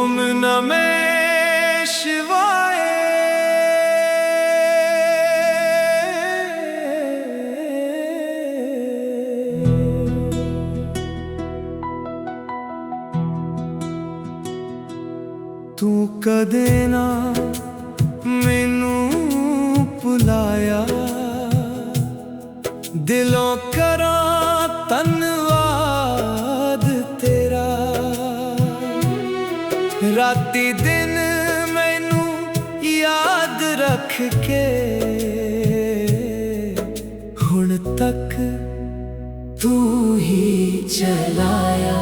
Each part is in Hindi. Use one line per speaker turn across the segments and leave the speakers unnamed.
ओम नमः शिवाय। तू कदे ना मैनू भुलाया, दिलों करा धन्नवाद तेरा। राती दिन मैनू याद रख के हुण तक तू ही चलाया।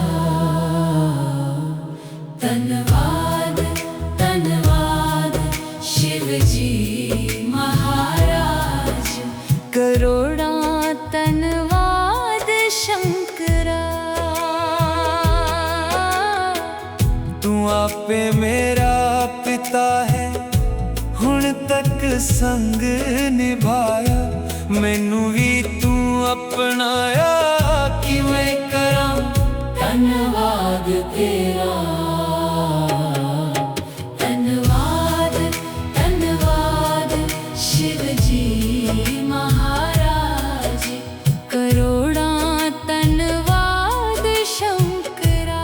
धन्यवाद धन्यवाद शिव जी महाराज, करोड़ा धन्यवाद शंकरा।
तू आपे मेरा पिता है, हुण तक संग निभाया। मैनू भी तू अपनाया, कि मैं करा
धन्यवाद तेरा। धन्यवाद धन्यवाद शिव जी महाराज, करोड़ा धन्यवाद शंकरा।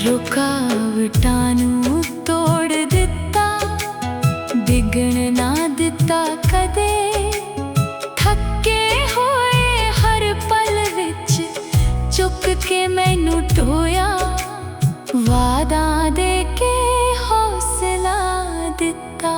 रुकावटां नूं तोड़ दिता, डिगण ना दिता कदे। थके होए हर पल विच चुक के मैनू ढोया। वादा दे के हौसला दिता।